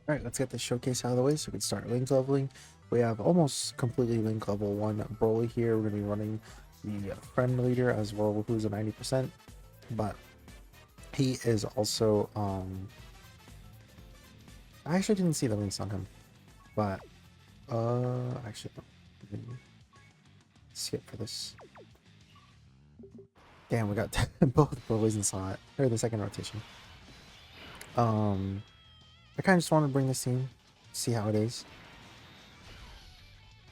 Alright, let's get this showcase out of the way so we can start link leveling. We have almost completely link level 1 Broly here. We're going to be running the friend leader as well, who's a 90%. But he is also, I actually didn't see the links on him. But, actually, no. Let me skip for this. Damn, we got both Broly's in slot, or the second rotation. I kind of just want to bring this team, see how it is.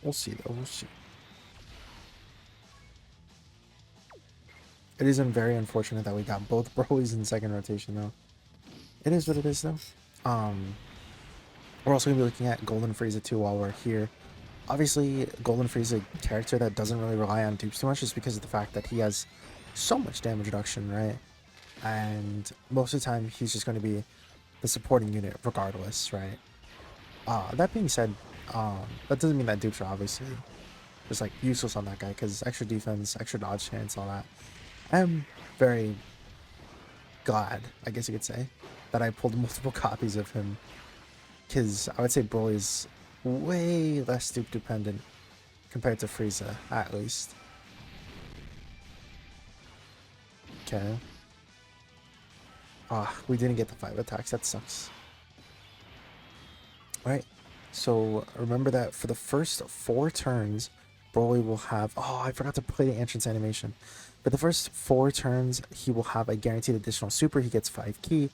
We'll see though, we'll see. It isn't very unfortunate that we got both Broly's in second rotation though. It is what it is though. We're also going to be looking at Golden Frieza too while we're here. Obviously, Golden Frieza, a character that doesn't really rely on dupes too much just because of the fact that he has so much damage reduction, right? And most of the time, he's just going to be the supporting unit regardless, right? That being said, that doesn't mean that dupes are obviously just like useless on that guy because extra defense, extra dodge chance, all that. I'm very glad, I guess you could say, that I pulled multiple copies of him because I would say Broly's way less dupe dependent compared to Frieza, at least. Okay. We didn't get the 5 attacks, that sucks. Alright, so remember that for the first 4 turns, Broly will have... Oh, I forgot to play the entrance animation. For the first 4 turns, he will have a guaranteed additional super. He gets 5 ki.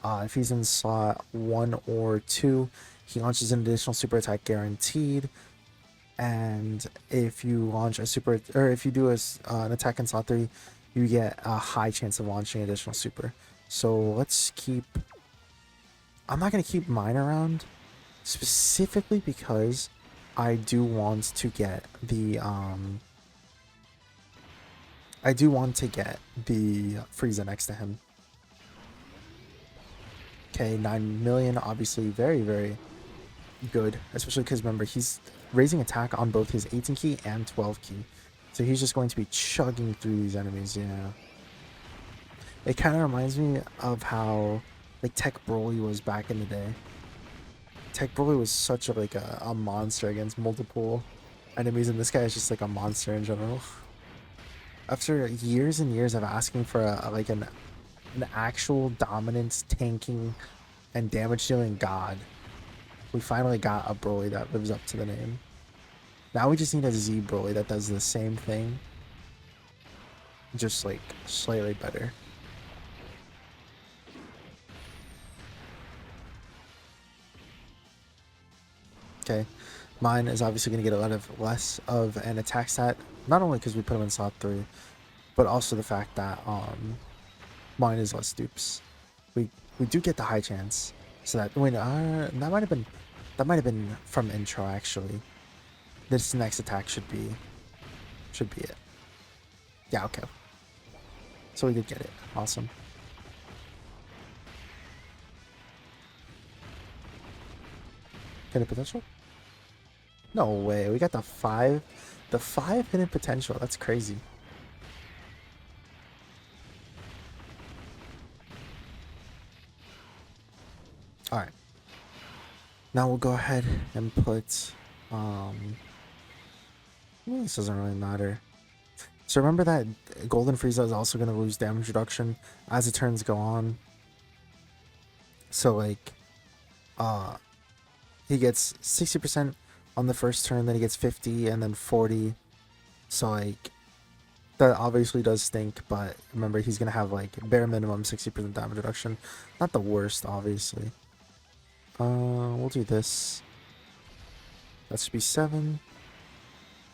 If he's in slot 1 or 2, he launches an additional super attack guaranteed. And if you launch a super, or if you do an attack in slot 3, you get a high chance of launching additional super. So let's keep... I'm not going to keep mine around specifically because I do want to get the Frieza next to him. Okay, 9 million, obviously very, very good, especially because remember, he's raising attack on both his 18 ki and 12 ki. So he's just going to be chugging through these enemies, yeah. It kind of reminds me of how like Tech Broly was back in the day. Tech Broly was such a monster against multiple enemies, and this guy is just like a monster in general. After years and years of asking for an actual dominance, tanking, and damage dealing god, we finally got a Broly that lives up to the name. Now we just need a Z Broly that does the same thing, just like slightly better. Okay, mine is obviously going to get a lot of less of an attack stat, not only because we put him in slot 3, but also the fact that mine is less dupes. We do get the high chance, so that that might have been from intro actually. This next attack should be it. Yeah, okay. So we did get it. Awesome. Hidden potential? No way. We got the 5 hidden potential. That's crazy. Alright. Now we'll go ahead and put this doesn't really matter. So remember that Golden Frieza is also going to lose damage reduction as the turns go on. So like he gets 60% on the first turn, then he gets 50 and then 40. So like that obviously does stink, but remember he's going to have like bare minimum 60% damage reduction. Not the worst, obviously. We'll do this. That should be 7.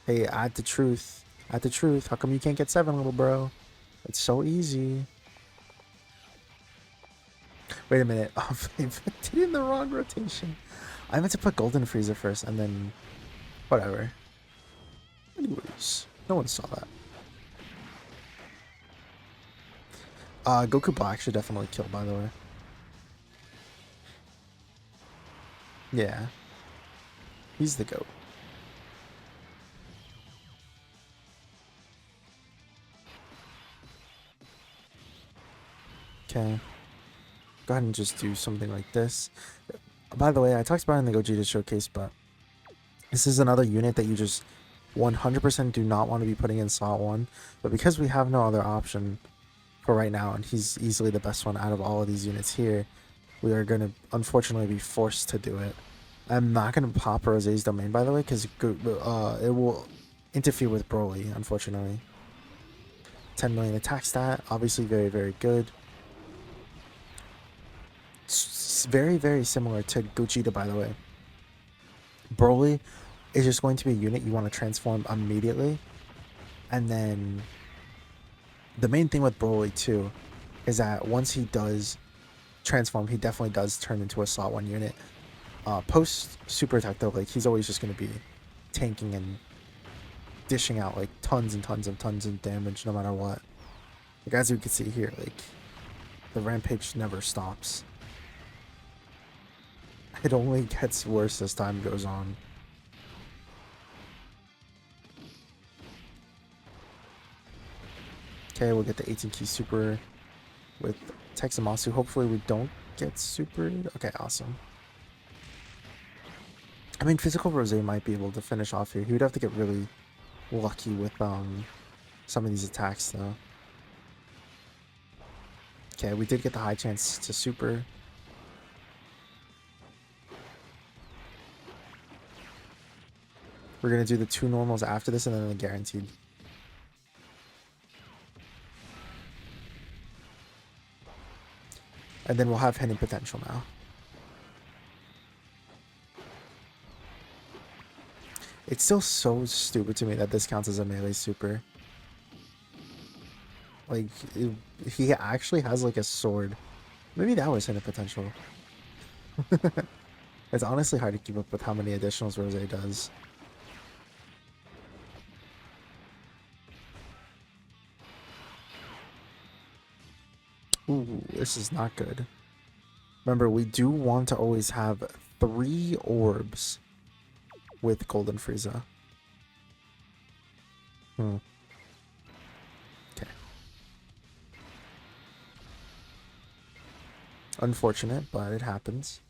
Hey, add the truth. Add the truth. How come you can't get 7, little bro? It's so easy. Wait a minute. I did it in the wrong rotation. I meant to put Golden Frieza first and then... Whatever. Anyways, no one saw that. Goku Black should definitely kill, by the way. Yeah. He's the GOAT. Okay. Go ahead and just do something like this. By the way, I talked about it in the Gogeta showcase, but this is another unit that you just 100% do not want to be putting in slot 1. But because we have no other option for right now, and he's easily the best one out of all of these units here, we are going to unfortunately be forced to do it. I'm not going to pop Rosé's domain, by the way, because it will interfere with Broly, unfortunately. 10 million attack stat, obviously very, very good. It's very, very similar to Gogeta, by the way. Broly is just going to be a unit you want to transform immediately. And then the main thing with Broly, too, is that once he does transform, he definitely does turn into a slot 1 unit. Post super attack, though, like, he's always just going to be tanking and dishing out like tons and tons of damage no matter what. Like, as you can see here, like, the rampage never stops. It only gets worse as time goes on. Okay, we'll get the 18 key super with Texamasu. Hopefully we don't get supered. Okay, awesome. I mean, physical Rosé might be able to finish off here. He would have to get really lucky with some of these attacks, though. Okay, we did get the high chance to super. We're going to do the 2 normals after this and then the guaranteed. And then we'll have hidden potential now. It's still so stupid to me that this counts as a melee super. Like, he actually has like a sword. Maybe that was hidden potential. It's honestly hard to keep up with how many additionals Rosé does. Ooh, this is not good. Remember, we do want to always have 3 orbs with Golden Frieza. Okay. Unfortunate, but it happens.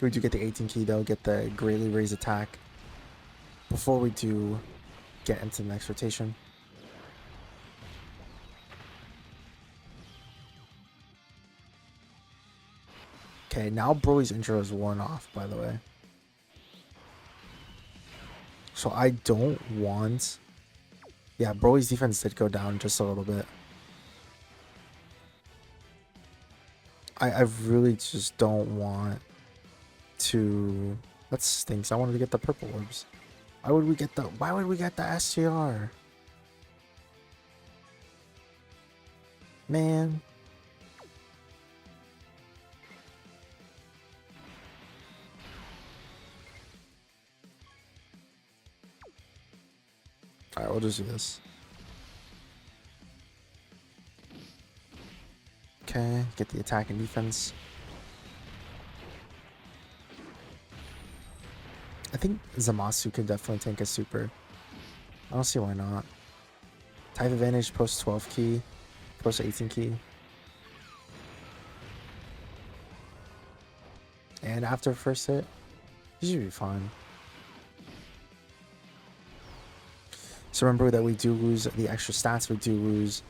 We do get the 18 key though, get the greatly raised attack before we do get into the next rotation. Okay, now Broly's intro is worn off, by the way. So I don't want... Yeah, Broly's defense did go down just a little bit. I really just don't want to... That stinks. I wanted to get the purple orbs. Why would we get the STR? Man. Alright, we'll just do this. Okay, get the attack and defense. I think Zamasu could definitely tank a super. I don't see why not. Type advantage, post 12 key, post 18 key. And after first hit, he should be fine. So remember that we do lose the extra stats, we do lose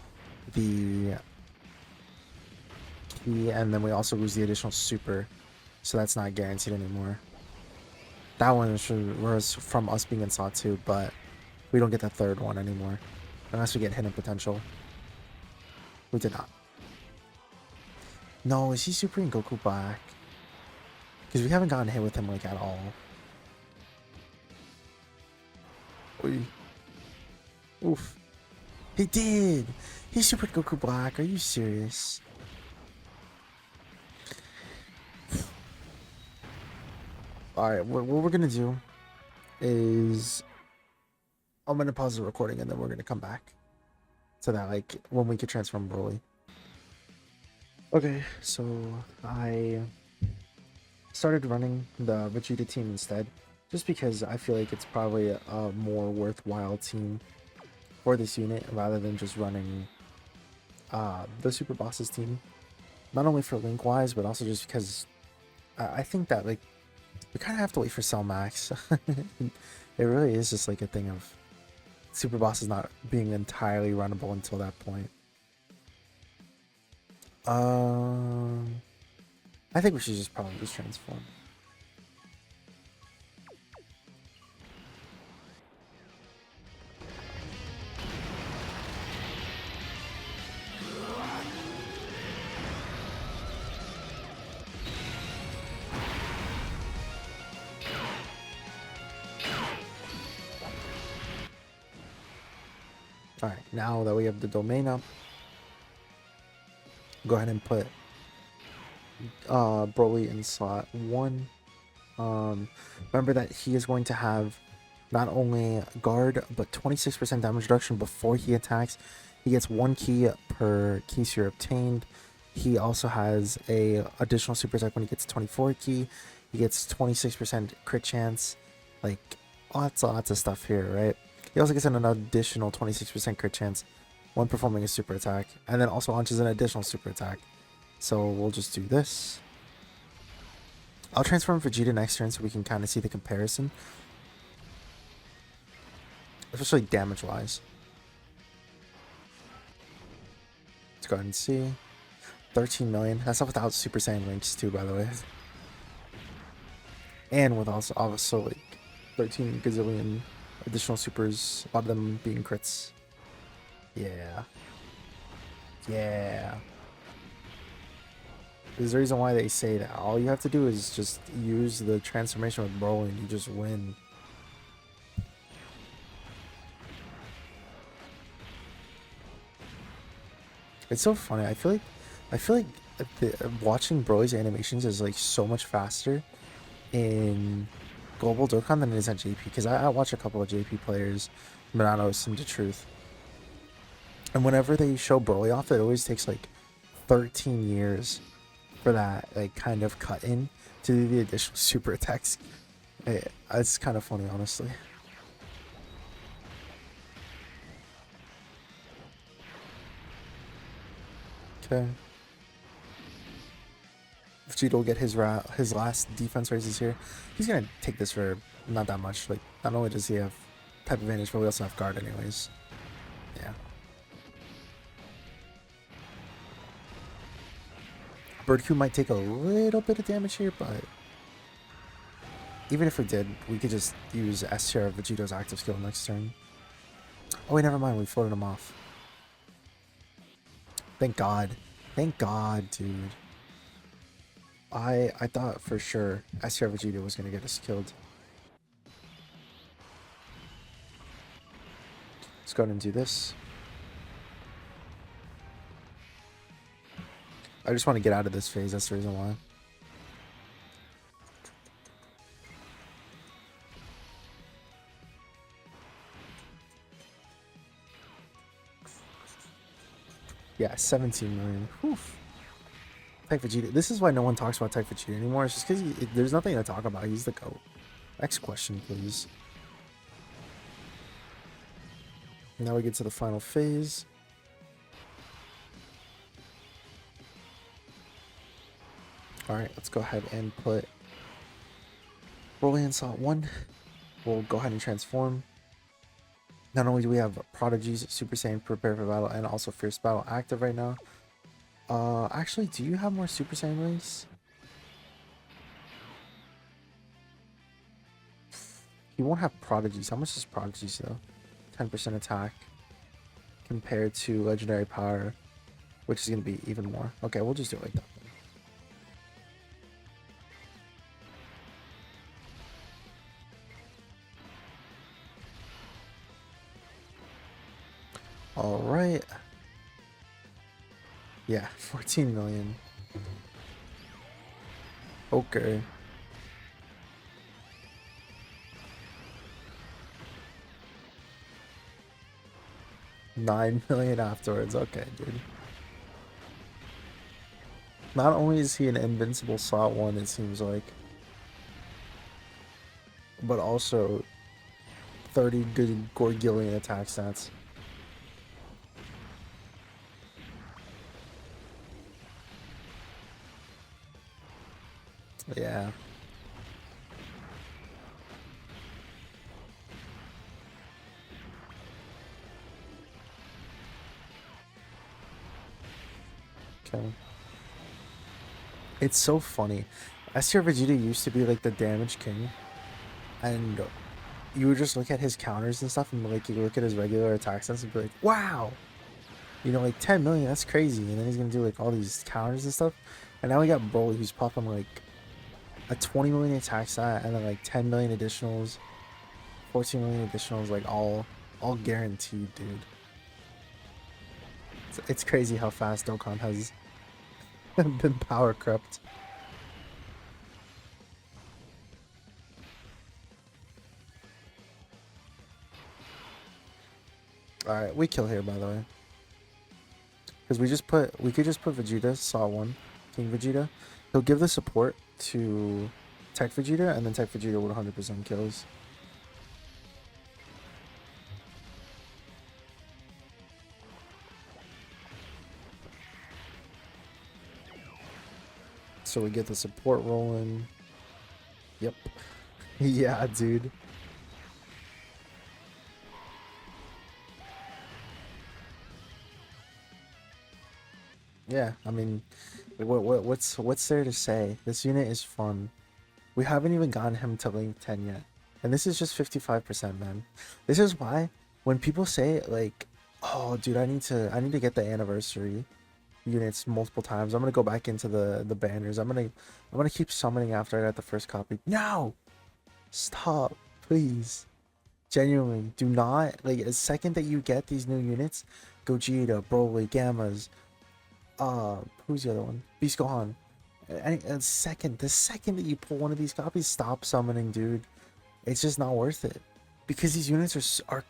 the key, and then we also lose the additional super. So that's not guaranteed anymore. That one was from us being in slot 2, but we don't get the third one anymore. Unless we get hidden potential. We did not. No, is he super in Goku Black? Because we haven't gotten hit with him like at all. Oy. Oof. He did! He super Goku Black, are you serious? Alright, what we're gonna do is I'm gonna pause the recording and then we're gonna come back to that, like, when we could transform Broly. Okay, so I started running the Vegeta team instead, just because I feel like it's probably a more worthwhile team for this unit rather than just running the Super Bosses team. Not only for link wise, but also just because I think that like we kind of have to wait for Cell Max. It really is just like a thing of Super Boss is not being entirely runnable until that point. I think we should just probably just transform. Alright, now that we have the domain up, go ahead and put Broly in slot 1. Remember that he is going to have not only guard, but 26% damage reduction before he attacks. He gets 1 key per key sphere obtained. He also has a additional super attack when he gets 24 key. He gets 26% crit chance. Like, lots of stuff here, right? He also gets an additional 26% crit chance when performing a super attack. And then also launches an additional super attack. So we'll just do this. I'll transform Vegeta next turn so we can kind of see the comparison. Especially damage-wise. Let's go ahead and see. 13 million. That's not without Super Saiyan links too, by the way. And with also like 13 gazillion additional supers. A lot of them being crits. Yeah. Yeah. There's a reason why they say that all you have to do is just use the transformation with Broly and you just win. It's so funny. I feel like watching Broly's animations is like so much faster in Global Dokkan than it is at JP, because I watch a couple of JP players, Minatos and the Truth, and whenever they show Broly off, it always takes like 13 years for that like kind of cut in to do the additional super attacks. It's kind of funny, honestly. Okay. Vegeta will get his last defense raises here. He's gonna take this for not that much. Like, not only does he have type advantage, but we also have guard anyways. Yeah. Bird Q might take a little bit of damage here, but even if we did, we could just use S tier of Vegeta's active skill next turn. Oh wait, never mind. We floated him off. Thank God. Thank God, dude. I thought for sure S tier Vegeta was gonna get us killed. Let's go ahead and do this. I just want to get out of this phase. That's the reason why. Yeah, 17 million. Whew. Type Vegeta. This is why no one talks about Type Vegeta anymore. It's just because there's nothing to talk about. He's the GOAT. Next question, please. Now we get to the final phase. Alright, let's go ahead and put Broly in slot 1. We'll go ahead and transform. Not only do we have Prodigy's Super Saiyan Prepare for Battle and also Fierce Battle active right now. Actually, do you have more Super Saiyan links? You won't have Prodigy's. How much is Prodigy's though? 10% attack compared to Legendary Power, which is going to be even more. Okay, we'll just do it like that. All right. Yeah, 14 million. Okay. 9 million afterwards. Okay, dude. Not only is he an invincible slot 1, it seems like, but also 30 good Gorgillion attack stats. Yeah. Okay. It's so funny. S-tier Vegeta used to be like the damage king, and you would just look at his counters and stuff, and like you look at his regular attack stats and be like, wow, you know, like 10 million, that's crazy. And then he's gonna do like all these counters and stuff. And now we got Broly who's popping like a 20 million attack stat and then like 10 million additionals, 14 million additionals, like all guaranteed, dude. It's crazy how fast Dokkan has been power crept. All right, we kill here by the way, because we could just put Vegeta Saw 1 King Vegeta. He'll give the support to Tech Vegeta, and then Tech Vegeta would 100% kills. So we get the support rolling. Yep. Yeah, dude. Yeah, I mean, what's there to say? This unit is fun. We haven't even gotten him to link 10 yet. And this is just 55%, man. This is why when people say like, "Oh, dude, I need to get the anniversary units multiple times. I'm going to go back into the banners. I'm going to keep summoning after I got the first copy." No. Stop, please. Genuinely, do not like the second that you get these new units, Gogeta, Broly, Gammas, who's the other one? Beast Gohan. The second that you pull one of these copies, stop summoning, dude. It's just not worth it because these units are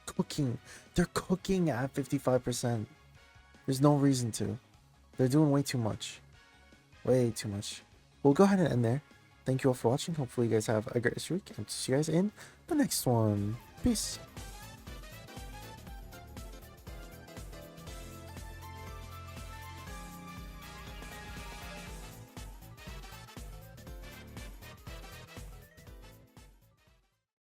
cooking. They're cooking at 55%. There's no reason to. They're doing way too much. Way too much. We'll go ahead and end there. Thank you all for watching. Hopefully you guys have a great week, and see you guys in the next one. Peace.